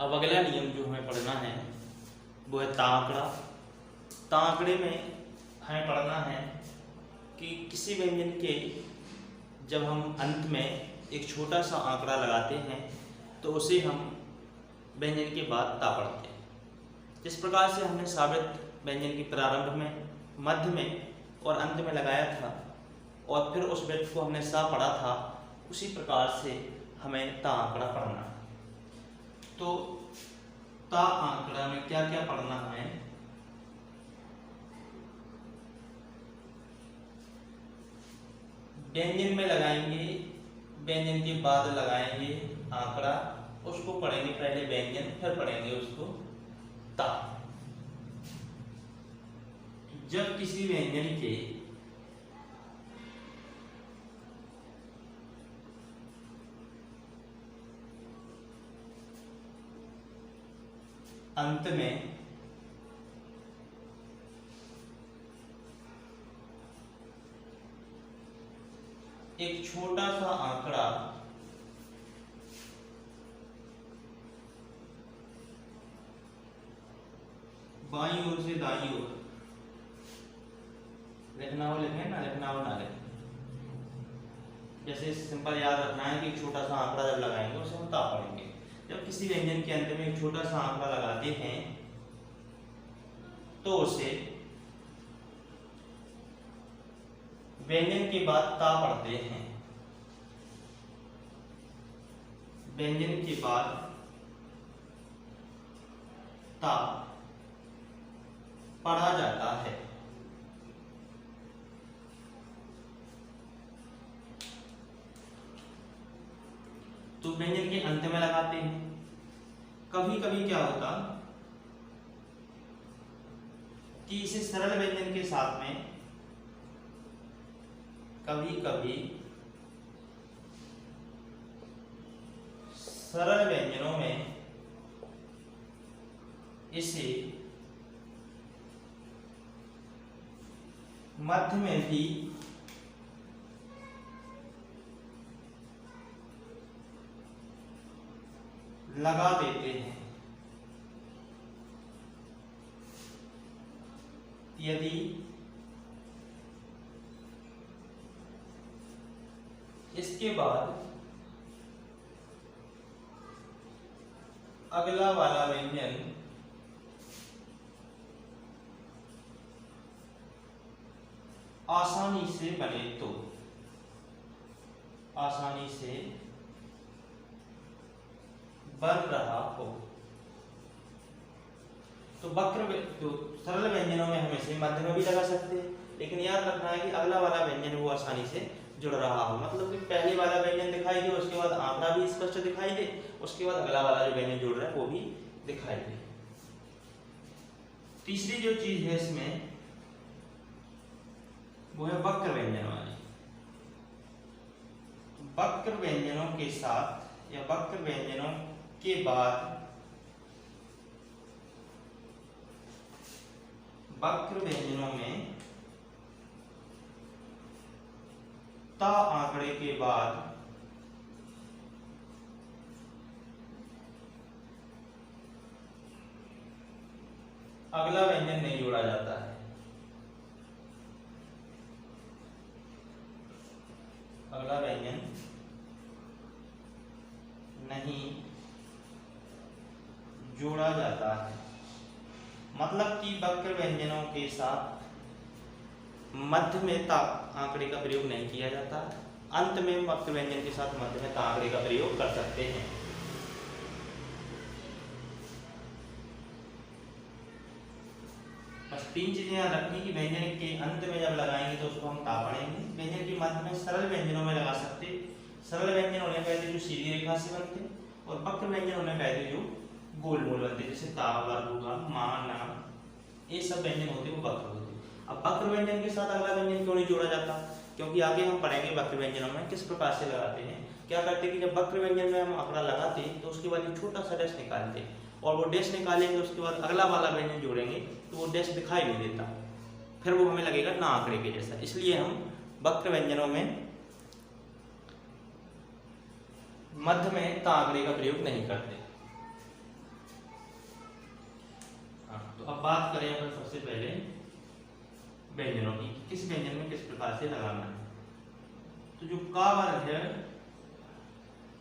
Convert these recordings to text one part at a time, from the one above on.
अब अगला नियम जो हमें पढ़ना है वो है तांकड़ा। तांकड़े में हमें पढ़ना है कि किसी व्यंजन के जब हम अंत में एक छोटा सा आंकड़ा लगाते हैं तो उसे हम व्यंजन के बाद ता पढ़ते हैं। जिस प्रकार से हमने साबित व्यंजन के प्रारंभ में, मध्य में और अंत में लगाया था और फिर उस व्यंजन को हमने सा पढ़ा था, उसी प्रकार से हमें ता आंकड़ा पढ़ना है। तो ता आंकड़ा में क्या क्या पढ़ना है? व्यंजन में लगाएंगे, व्यंजन के बाद लगाएंगे आंकड़ा, उसको पढ़ेंगे पहले व्यंजन, फिर पढ़ेंगे उसको ता। जब किसी व्यंजन के अंत में एक छोटा सा आंकड़ा बाईं ओर से दाईं ओर लिखना हो लिखें, ना लिखना हो ना लिखें। जैसे सिंपल याद रखना है कि छोटा सा आंकड़ा जब लगाएंगे उसे हम ता पढ़ेंगे। जब किसी व्यंजन के अंत में एक छोटा सा आंकड़ा लगाते हैं तो उसे व्यंजन के बाद ता पढ़ते हैं। व्यंजन के बाद ता पढ़ा जाता है। तो व्यंजन के अंत में लगाते हैं। कभी कभी क्या होता कि इसे सरल व्यंजन के साथ में, कभी कभी सरल व्यंजनों में इसे मध्य में भी लगा देते हैं। यदि इसके बाद अगला वाला व्यंजन आसानी से बने तो, आसानी से बन रहा हो, तो वक्र तो सरल व्यंजनों में हम इसे मध्य में भी लगा सकते हैं, लेकिन याद रखना है कि अगला वाला व्यंजन वो आसानी से जुड़ रहा हो। मतलब कि पहले वाला व्यंजन दिखाई दे, उसके बाद आंकड़ा भी स्पष्ट दिखाई दे, उसके बाद अगला वाला जो व्यंजन जुड़ रहा है वो भी दिखाई दे। तीसरी जो चीज है इसमें वो है वक्र व्यंजन वाली। वक्र व्यंजनों के साथ या वक्र व्यंजनों के बाद वक्र व्यंजनों में ता आंकड़े के बाद अगला व्यंजन नहीं जोड़ा जाता है। अगला व्यंजन नहीं जोड़ा जाता है। मतलब कि वक्र व्यंजनों के साथ मध्य में ता आंकड़े का प्रयोग नहीं किया जाता, अंत में वक्र व्यंजन के साथ मध्य में ता आंकड़े का प्रयोग कर सकते हैं। बस तीन चीजें याद रखनी कि व्यंजन के अंत में जब लगाएंगे तो उसको हम ता पढ़ेंगे। व्यंजन के मध्य में सरल व्यंजनों में लगा सकते। सरल व्यंजन उन्हें कहते जो सीधी रेखा से बनते, और वक्र व्यंजन उन्हें कहते जो गोल मोल बनते, जैसे ता, वर्ग, मा, ना, ये सब व्यंजन होते वो वक्र होते। अब वक्र व्यंजन के साथ अगला व्यंजन क्यों नहीं जोड़ा जाता? क्योंकि आगे हम पढ़ेंगे वक्र व्यंजनों में किस प्रकार से लगाते हैं। क्या करते कि जब वक्र व्यंजन में हम आंकड़ा लगाते तो उसके बाद एक छोटा सा डैश निकालते, और वो डैश निकालेंगे उसके बाद अगला वाला व्यंजन जोड़ेंगे तो वो डैश दिखाई नहीं देता, फिर वो हमें लगेगा ना आंकड़े के जैसा। इसलिए हम वक्र व्यंजनों में मध्य में ता आंकड़े का प्रयोग नहीं करते। अब बात करें अपन सबसे पहले व्यंजनों की, किस व्यंजन में किस प्रकार से लगाना है। तो जो का वर्ग है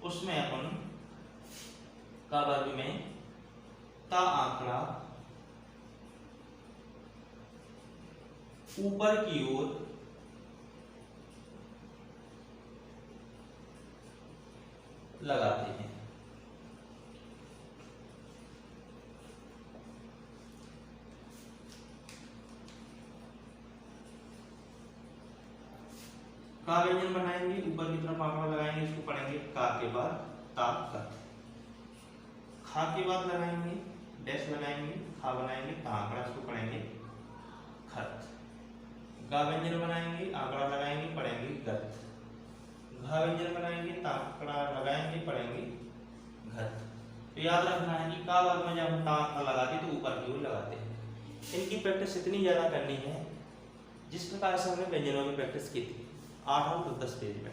उसमें अपन का वर्ग में ता आंकड़ा ऊपर की ओर लगाते हैं। का व्यंजन बनाएंगे, ऊपर की तरफ आंकड़ा लगाएंगे, इसको पढ़ेंगे का के बाद ता कत। खा के बाद लगाएंगे डैश लगाएंगे, खा बनाएंगे ता आंकड़ा, इसको पढ़ेंगे खत। गा व्यंजन बनाएंगे, आंकड़ा लगाएंगे, पढ़ेंगे गत। घा व्यंजन बनाएंगे, ता आंकड़ा लगाएंगे, पढ़ेंगे घत। तो याद रखना है कि का वर्ग में जब हम ता आंकड़ा लगाते हैं तो ऊपर की ओर लगाते हैं। इनकी प्रैक्टिस इतनी ज्यादा करनी है जिस प्रकार से हमने व्यंजनों में प्रैक्टिस की थी 8 और 10 पेज में।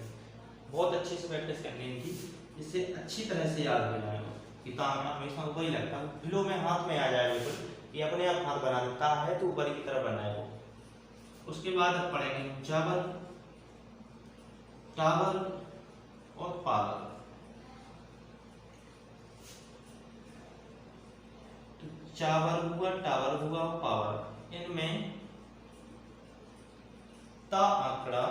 बहुत अच्छे से प्रैक्टिस करनी है इनकी, जिससे अच्छी तरह से याद हो जाएगा कि ता आंकड़ा हमेशा ऊपर ही लगता है, फिलो में हाथ में आ जाए बिल्कुल, ये अपने आप हाथ बना देता है तो ऊपर की तरफ बनाए वो। उसके बाद अब पढ़ेंगे जावर, टावर और पावर। तो चावर हुआ, टावर हुआ और पावर, इनमें ता आंकड़ा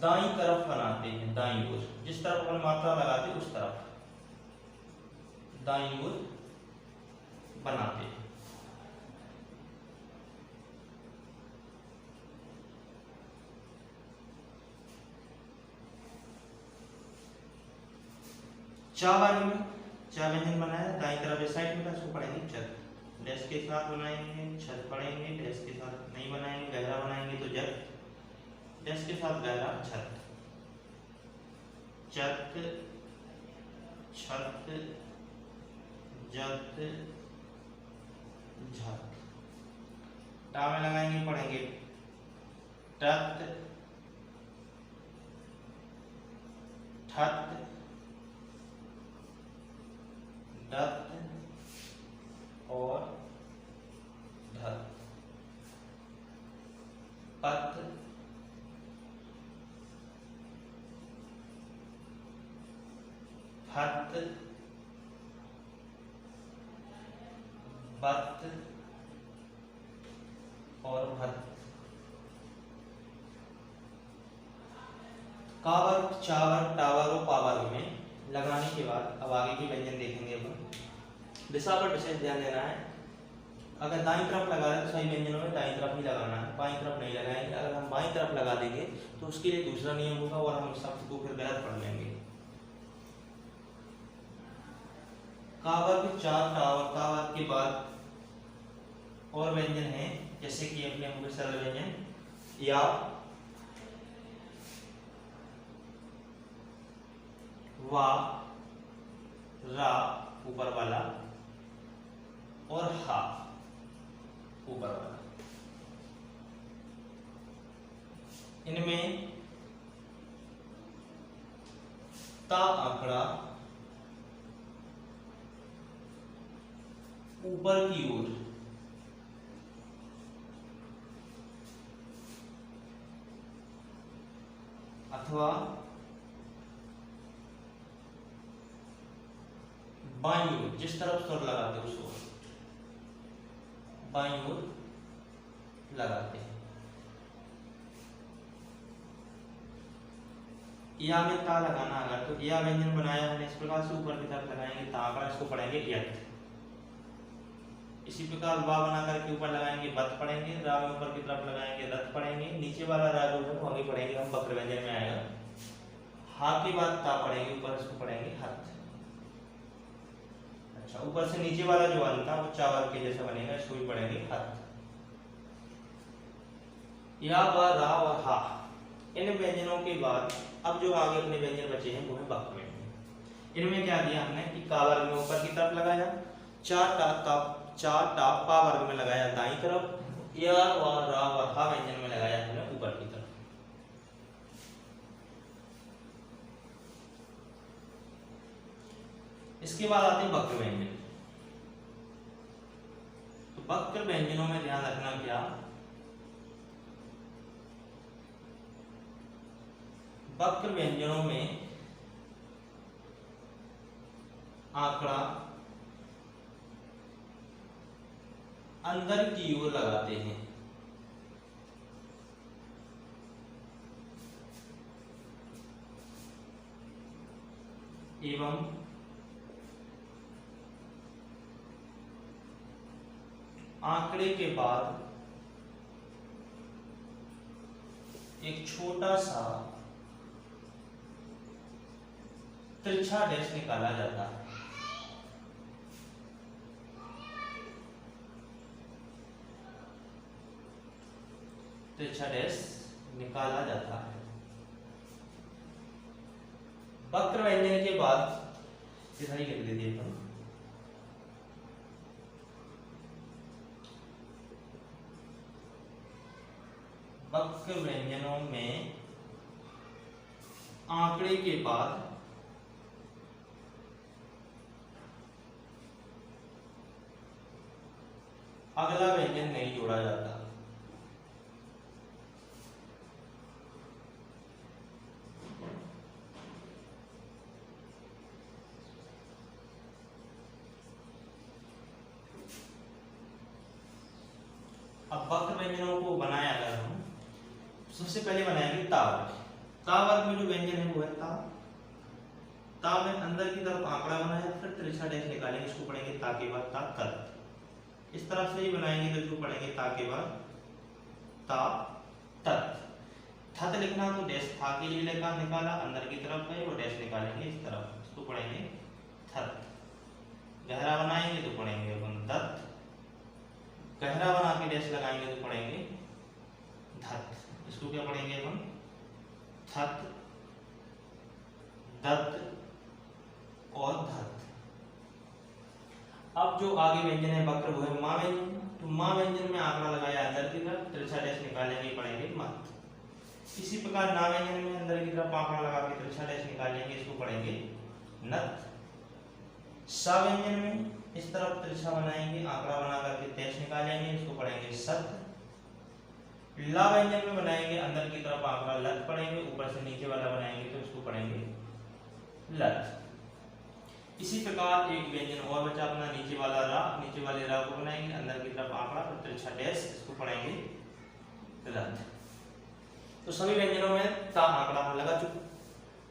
दाईं तरफ बनाते हैं, दाईं ओर, जिस तरफ अपन मात्रा लगाते हैं उस तरफ दाईं ओर बनाते हैं। चा वर्ग में चा व्यंजन बनाया, दाईं तरफ साइड में, इसको पढ़ेंगे छत। डैश के साथ बनाएंगे छत पढ़ेंगे, डैश के साथ नहीं बनाएंगे, गहरा बनाएंगे तो जत, डैश के साथ गहरा छत। चत छत जत झत। टा में लगाएंगे, पढ़ेंगे टत ठत डत और धत। पत फत बत और भत। कावर, चावर, टावर और पावर में लगाने के बाद अब आगे के व्यंजन देखेंगे अपन। दिशा पर विशेष ध्यान देना है। अगर दाईं तरफ लगा रहे तो सही व्यंजनों में दाईं तरफ ही लगाना है, बाईं तरफ नहीं लगाएंगे। अगर हम बाईं तरफ लगा देंगे तो उसके लिए दूसरा नियम होगा और हम शब्द को फिर गलत पढ़ लेंगे। कावर के चार टावर, कावर के बाद और व्यंजन है जैसे कि अपने होंगे सरल व्यंजन या, वा, रा ऊपर वाला और हा ऊपर वाला। इनमें ता आंकड़ा ऊपर की ओर अथवा बाईं ओर, जिस तरफ स्वर लगाते हैं उस ओर बाईं ओर लगाते हैं। या में ता लगाना अगर तो या व्यंजन बनाया हमने इस प्रकार से ऊपर की तरफ लगाएंगे ता आंकड़ा, इसको पढ़ेंगे यत। इसी प्रकार वा बना करके ऊपर लगाएंगे बत पढ़ेंगे, रा में ऊपर की तरफ लगाएंगे रत पढ़ेंगे, नीचे वाला रा जो है वो आगे पढ़ेंगे हम वक्र व्यंजन में आएगा। हा के बाद ता पढ़ेंगे ऊपर, इसको पढ़ेंगे हत। अच्छा, ऊपर से नीचे वाला जो अंत था वो चावर के जैसा बनेगा, इसको भी पढ़ेंगे हत। या, वा, रा और हा, इन व्यंजनों के बाद अब जो आगे अपने व्यंजन बचे हैं वो है वक्र व्यंजन। इनमें क्या दिया हमने कि का वर्ग में ऊपर की तरफ लगाया, चार टा पा वर्ग में लगाया दाईं तरफ, या, वा, रा और हा व्यंजन में लगाया हमने ऊपर की तरफ। इसके बाद आते हैं वक्र व्यंजन। तो वक्र व्यंजनों में ध्यान रखना क्या, वक्र व्यंजनों में आंकड़ा अंदर की ओर लगाते हैं, एवं आंकड़े के बाद एक छोटा सा तिरछा डैश निकाला जाता है। तिरछा डैश निकाला जाता है। वक्र व्यंजन के बाद इधर ही लिख दीजिए अपन, वक्र व्यंजनों में आंकड़े के बाद अगला व्यंजन नहीं जोड़ा जाता। अब वक्र व्यंजनों को बनाया अगर हम, सबसे पहले बनाएंगे ता वर्ग। ता वर्ग में जो व्यंजन है वो है ता। ता में अंदर की तरफ आंकड़ा बना है, फिर तिरछा डैश निकालेंगे, इसको पढ़ेंगे ता के बाद ता तत्। इस तरफ से ही बनाएंगे तो इसको पढ़ेंगे ता के बाद ता तत्। थत लिखना तो डैश था के लिए लिखा निकाला, अंदर की तरफ है वो डैश निकालेंगे इस तरफ, इसको पढ़ेंगे थत। गहरा बनाएंगे तो पढ़ेंगे अपन दत्त, गहरा बना के डैश लगाएंगे तो पढ़ेंगे धत। इसको क्या पढ़ेंगे अपन, थत, दत्त और धत। अब जो आगे व्यंजन है वक्र वो है मां व्यंजन। तो मां व्यंजन में आंकड़ा लगाया अंदर की तरफ, तिरछा डैश निकालेंगे पढ़ेंगे मत। इसी प्रकार ना व्यंजन में अंदर की तरफ आंकड़ा लगा के तिरछा डैश निकालेंगे, इसको पढ़ेंगे नत। सा व्यंजन में इस तरफ तिरछा बनाएंगे, आंकड़ा बना करके डैश निकालेंगे, इसको पढ़ेंगे सत। ला व्यंजन में बनाएंगे अंदर की तरफ आंकड़ा लत पढ़ेंगे, ऊपर से नीचे वाला बनाएंगे तो इसको पढ़ेंगे लत। इसी प्रकार एक व्यंजन और बचा अपना नीचे वाला रा, नीचे वाले रा को बनाएंगे अंदर की तरफ आंकड़ा और तिरछा डैश, इसको पढ़ेंगे रथ। तो सभी व्यंजनों में ता आंकड़ा हम लगा चुके।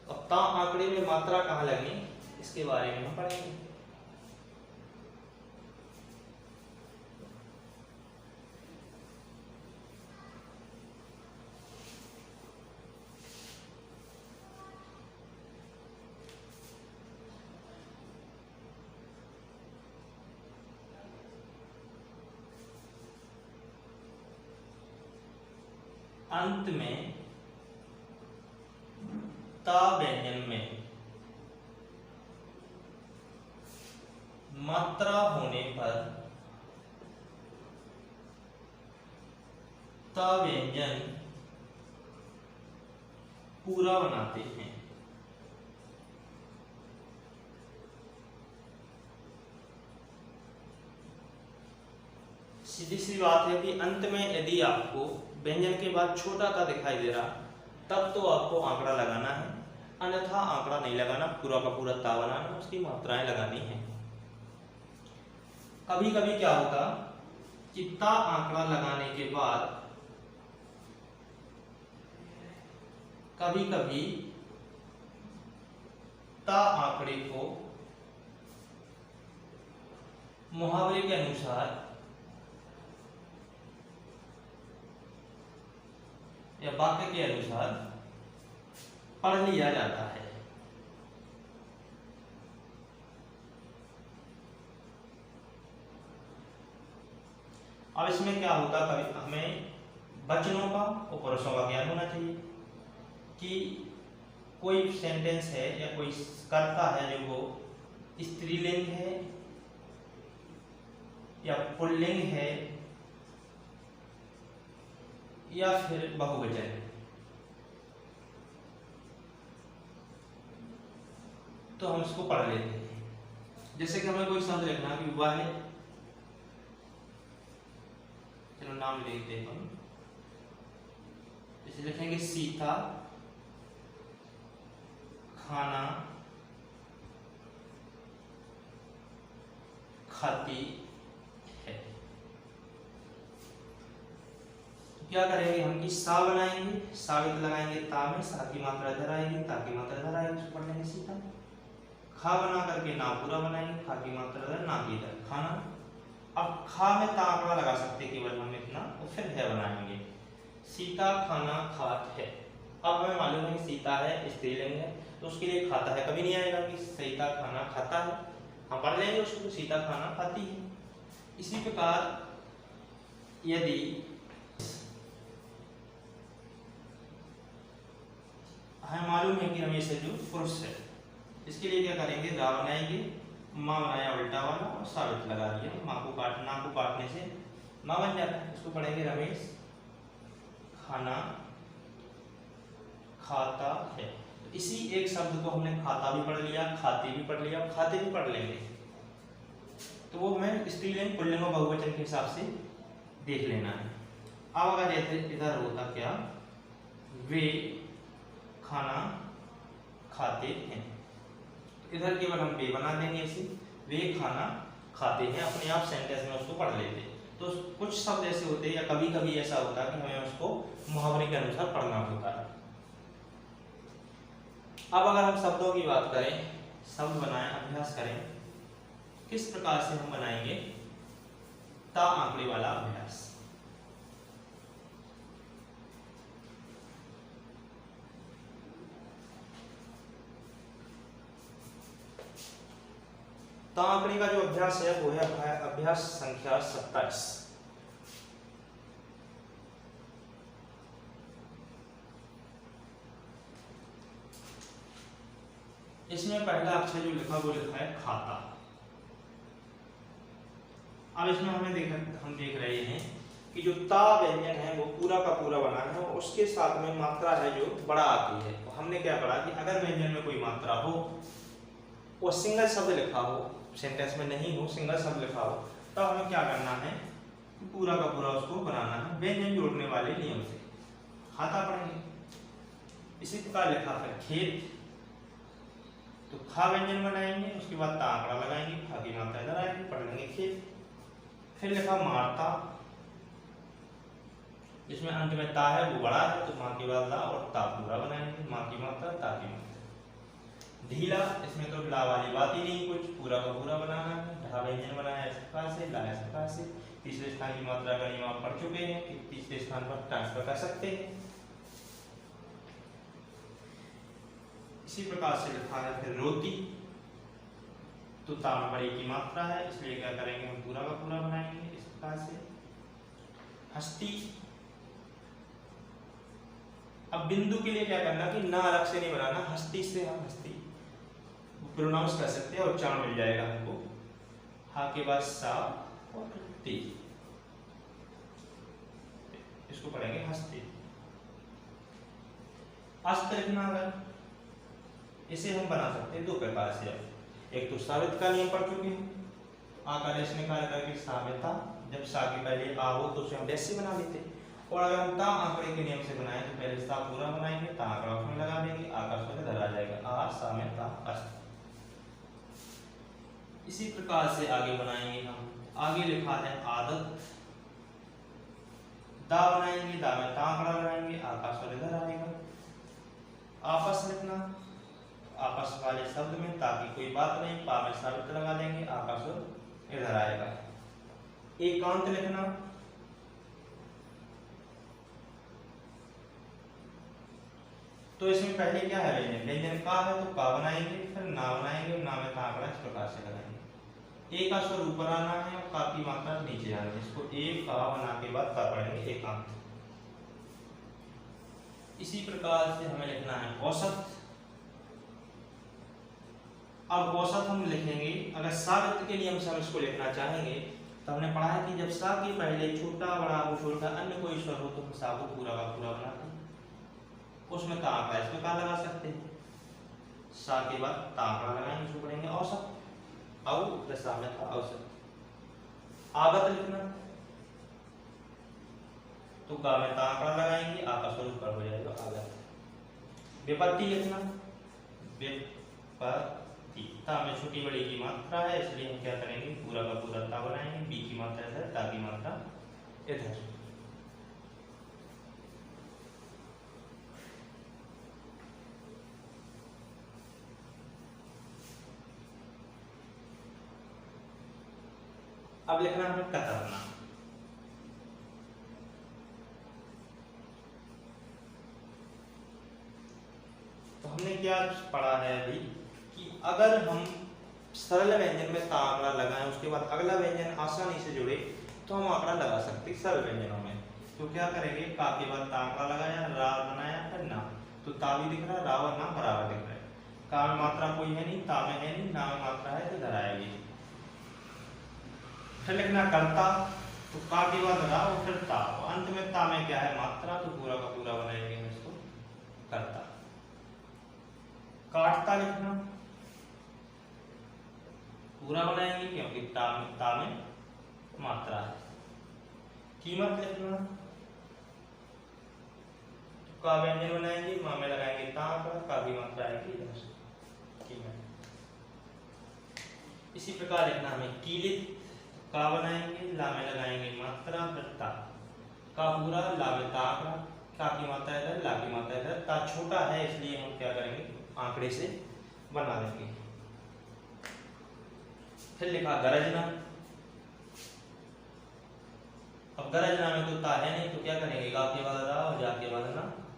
अब ता आंकड़े में मात्रा कहाँ लगनी इसके बारे में हम पढ़ेंगे। अंत में ता व्यंजन में मात्रा होने पर ता व्यंजन पूरा बनाते हैं। सीधी सी बात है कि अंत में यदि आपको व्यंजन के बाद छोटा ता दिखाई दे रहा तब तो आपको आंकड़ा लगाना है, अन्यथा आंकड़ा नहीं लगाना, पूरा का पूरा ता बनाना, उसकी मात्राएं लगानी है। कभी कभी क्या होता कि ता आंकड़ा लगाने के बाद कभी कभी ता आंकड़े को मुहावरे के अनुसार या वाक्य के अनुसार पढ़ लिया जाता है। अब इसमें क्या होता, कभी हमें वचनों का और पुरुषों का ज्ञान होना चाहिए कि कोई सेंटेंस है या कोई कर्ता है जो वो स्त्रीलिंग है या पुल्लिंग है या फिर बहुवचन है, तो हम इसको पढ़ लेते हैं। जैसे कि हमें कोई शब्द लिखना कि वह है, चलो नाम लिखते हैं हम, जैसे लिखेंगे सीता खाना खाती है। तो क्या करेंगे हम कि सा बनाएंगे, साबित लगाएंगे ता में, सा की मात्रा इधर आएगी, ता की मात्रा इधर आएगी, उसको पढ़ लेंगे सीता। खा बना करके ना पूरा बनाएंगे, खा की मात्रा इधर, ना की इधर, खाना। अब खा में ता आंकड़ा लगा सकते केवल हम इतना, और फिर है बनाएंगे, सीता खाना खात है। अब हमें मालूम है कि सीता है स्त्रीलिंग है, तो उसके लिए खाता है कभी नहीं आएगा कि सीता खाना खाता है, हम पढ़ लेंगे उसको सीता खाना खाती है। इसी प्रकार यदि हमें मालूम है कि हमेशा जो पुरुष है, इसके लिए क्या करेंगे, रा बनाएंगे, माँ बनाया उल्टा वाला और साबित लगा दिया, माँ को काटना, को काटने से माँ बन जाता है। इसको पढ़ेंगे रमेश खाना खाता है। तो इसी एक शब्द को हमने खाता भी पढ़ लिया, खाती भी पढ़ लिया, खाते भी पढ़ लेंगे, तो वो हमें स्त्रीलिंग पुल्लिंग और बहुवचन के हिसाब से देख लेना है। अब अगर जैसे इधर होता क्या, वे खाना खाते हैं, इधर केवल हम वे बना देंगे इसे, वे खाना खाते हैं, अपने आप सेंटेंस में उसको पढ़ लेते। तो कुछ शब्द ऐसे होते हैं या कभी कभी ऐसा होता है कि हमें उसको मुहावरे के अनुसार पढ़ना होता है। अब अगर हम शब्दों की बात करें, शब्द बनाएं, अभ्यास करें, किस प्रकार से हम बनाएंगे ता आंकड़े वाला अभ्यास। ता आंकड़े का जो अभ्यास है वो है अभ्यास संख्या 27। इसमें पहला अक्षर जो लिखा वो लिखा है खाता। अब इसमें हम देख रहे हैं कि जो ता व्यंजन है वो पूरा का पूरा बना है और उसके साथ में मात्रा है जो बड़ा आती है। तो हमने क्या पढ़ा कि अगर व्यंजन में कोई मात्रा हो और सिंगल शब्द लिखा हो, सेंटेंस में नहीं हो, सिंगल शब्द लिखा हो, तो हमें क्या करना है, पूरा का पूरा उसको बनाना है व्यंजन जोड़ने वाले नियम से। खाता पढ़ेंगे, इसी प्रकार लिखा है खेत, तो खा व्यंजन बनाएंगे, उसके बाद ता आंकड़ा लगाएंगे, खा की मात्रा इधर आएगी, पढ़ लेंगे खेत। फिर लिखा मारता, जिसमें अंत में ता है वो बड़ा है, तो माँ के बाद ला और ता पूरा बनाएंगे, माँ की मात्रा ता की मात्रा। ढीला, इसमें तो ला वाली बात ही नहीं, कुछ पूरा का पूरा बनाना है। ढा व्यंजन बनाया इस प्रकार से, ला इस प्रकार से। तीसरे स्थान की मात्रा का नियम आप पढ़ चुके हैं कि तीसरे स्थान पर ट्रांसफर कर सकते हैं। इसी प्रकार से लिखा है फिर रोटी, तो ता में बड़ी की मात्रा है, इसलिए क्या करेंगे, हम पूरा का पूरा बनाएंगे इस प्रकार से। हस्ती, अब बिंदु के लिए क्या करना कि ना अलग से नहीं बनाना, हस्ती से हम हस्ती प्रोनाउंस कर सकते हैं और उच्चारण मिल जाएगा हमको। हा के बाद सा और ती, इसको पढ़ेंगे हस्ती। हस्त लिखना अगर, इसे हम बना सकते हैं दो प्रकार से। एक तो साबित का नियम पढ़ चुके हैं, आ का रेश निकाल करके साबिता, जब सा के पहले आ हो तो उसे हम रेश से बना लेते हैं। और अगर हम ता आंकड़े के नियम से बनाएं तो पहले सा पूरा बनाएंगे, ता आंकड़ा उसमें लगा देंगे, आ का स्वर इधर आ जाएगा, आ सा में ता अस्त। इसी प्रकार से आगे बनाएंगे हम। आगे लिखा है आदत, दा बनाएंगे, दा में ता आंकड़ा लगाएंगे, आ का स्वर इधर आएगा। आपस लिखना, आपस वाले शब्द में ताकि कोई बात नहीं, पा में साबित लगा देंगे, आ का स्वर इधर आएगा। एकांत लिखना, तो इसमें पहले क्या है व्यंजन, व्यंजन का है तो का बनाएंगे, फिर ना बनाएंगे, ना में ता आंकड़ा इस प्रकार से लगाएंगे। ए का स्वर ऊपर आना है और का की मात्रा नीचे आना है, इसको ए का बना के बाद का पढ़ेंगे एकांत। इसी प्रकार से हमें लिखना है औसत। अब औसत हम लिखेंगे, अगर साबित के नियम से हम इसको लिखना चाहेंगे तो हमने पढ़ा है कि जब सा के पहले छोटा बड़ा बुछोड़ का अन्य कोई स्वर हो तो हम सा को पूरा का पूरा बनाते हैं, उसमें ता आंकड़ा इसमें का लगा सकते हैं, सा के बाद ता आंकड़ा लगाएंगे, इसको पढ़ेंगे औसत। औ रसा में था औसत। आगत लिखना तो गा में ता आंकड़ा लगाएंगे, आ का स्वरूप पर हो जाएगा आगत। विपत्ति लिखना, विपत्ति ता में छोटी बड़ी की मात्रा है, इसलिए हम क्या करेंगे पूरा का पूरा ता बनाएंगे, बी की मात्रा इधर, ता की मात्रा इधर। अब लिखना हमें कतरना। तो हमने क्या पढ़ा है अभी कि अगर हम सरल व्यंजन में ता आंकड़ा लगाएं, उसके बाद अगला व्यंजन आसानी से जुड़े तो हम आंकड़ा लगा सकते हैं सरल व्यंजनों में। तो क्या करेंगे, का के बाद ता आंकड़ा लगाया, रा बनाया, फिर ना, तो ता भी दिख रहा है, रा और ना बराबर दिख रहा है। का में मात्रा कोई है नहीं, ता में है नहीं, ना में मात्रा है तो इधर आएगी। फिर लिखना कर्ता, तो का के बाद रा और फिर ता, अंत में ता में क्या है मात्रा, तो पूरा का पूरा बनाएंगे हम इसको कर्ता। काटता लिखना, पूरा बनाएंगे क्योंकि ता में मात्रा है। कीमत लिखना, तो का व्यंजन बनाएंगे, मा में लगाएंगे ता आंकड़ा, का भी मात्रा है कि कीमत। इसी प्रकार लिखना हमें कीलित, का बनाएंगे, ला में लगाएंगे मात्रा, फिर ता, का पूरा, ला में ता आंकड़ा, का की मात्रा इधर, ला की मात्रा इधर, ता छोटा है इसलिए हम क्या करेंगे आंकड़े से बना देंगे। फिर लिखा गरजना, अब गरजना में तो ता है नहीं तो क्या करेंगे, गा के बाद रा और जा के बाद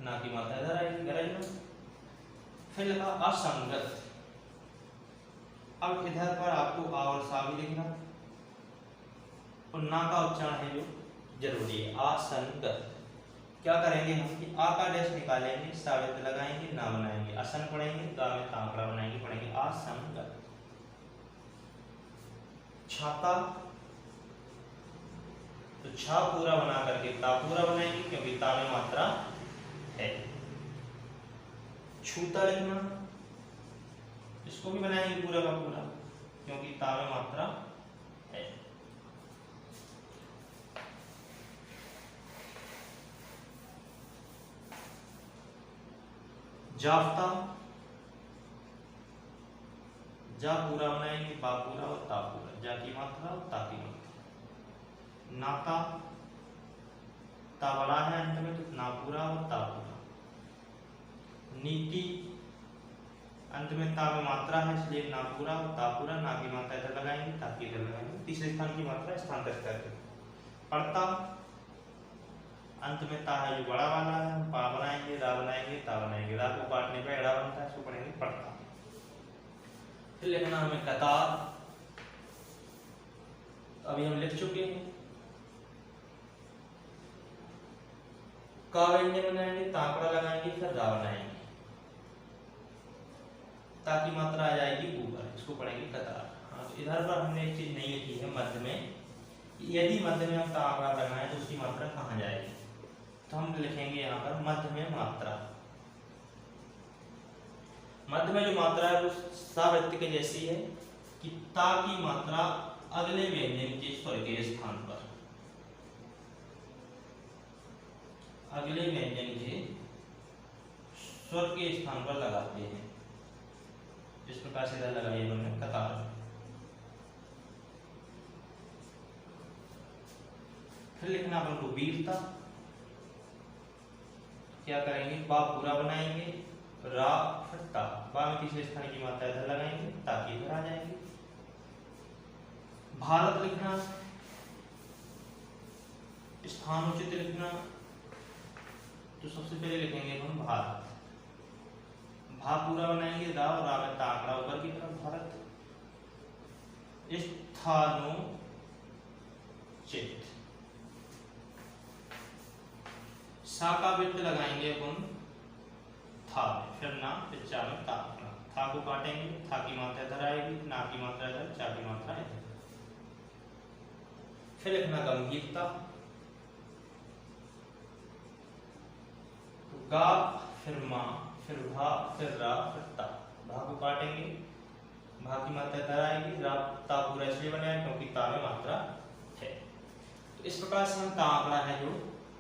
ना की मात्रा इधर आएगी गरजना। फिर लिखा असंगत, अब इधर पर आपको आ और सा भी लिखना और ना का उच्चारण है जो जरूरी है, असंगत। क्या करेंगे हम कि आ का डैश निकालेंगे, साबित लगाएंगे, ना बनाएंगे, असन पढ़ेंगे, गा में ता आंकड़ा बनाएंगे, पढ़ेंगे असंगत। छाता, तो छा पूरा बना करके ता पूरा बनाएंगे क्योंकि ता में मात्रा है। छूता लिखना, इसको भी बनाएंगे पूरा का पूरा क्योंकि ता में मात्रा है। जाफ्ता, जा पूरा बनाएंगे, बा पूरा और ता पूरा, जा की मात्रा और ता की मात्रा। नाता, ता बड़ा है अंत में तो ना पूरा और ता पूरा। नीति, अंत में ता में मात्रा है इसलिए ना पूरा और ता पूरा, ना की मात्रा इधर लगाएंगे, ता की इधर लगाएंगे, तीसरे स्थान की मात्रा स्थानांतरित करके। पड़ता, अंत में ता है जो बड़ा वाला है, पा बनाएंगे, रा बनाएंगे, ता बनाएंगे, रा को काटने पे एड़ा बनता है, इसको पढ़ेंगे पड़ता। फिर लिखना हमें कतार, अभी हम लिख चुके हैं। का व्यंजन बनाएंगे, ता आंकड़ा लगाएंगे, फिर रा बनाएंगे, ता की मात्रा आ जाएगी ऊपर, इसको पढ़ेंगे कतार। हाँ, तो इधर पर हमने एक चीज नहीं लिखी है मध्य में, यदि मध्य में हम ता आंकड़ा लगाएं तो उसकी मात्रा कहाँ जाएगी, तो हम लिखेंगे यहाँ पर मध्य में मात्रा। मध्य में जो मात्रा है वो सावृत्ति के जैसी है कि ता की मात्रा अगले व्यंजन के स्वर के स्थान पर, अगले व्यंजन के स्वर के स्थान पर लगाते हैं। इस प्रकार से इधर लगाइए हमने कतार। फिर लिखना अपन को वीरता, क्या करेंगे, बा पूरा बनाएंगे, रा फिर ता, बा में तीसरे स्थान की मात्रा इधर लगाएंगे, ता की इधर आ जाएंगे। भारत लिखना, स्थान उचित लिखना, तो सबसे पहले लिखेंगे हम भारत, भा पूरा बनाएंगे, रा और रा में ता आंकड़ा ऊपर की तरफ भारत। स्थानोचित, सा का वृत्त लगाएंगे अपन था में, फिर ना, फिर चा में ता, था को काटेंगे, था की मात्रा इधर आएगी, ना की मात्रा इधर, चा की मात्रा इधर। फिर लिखना गंभीरता, तो गा फिर मा, फिर भा, फिर रा, फिर ता, भा को काटेंगे, भा की मात्रा तर आएगी, ता पूरा इसलिए बनेगा क्योंकि ता में मात्रा है। तो इस प्रकार से हम ता आंकड़ा है जो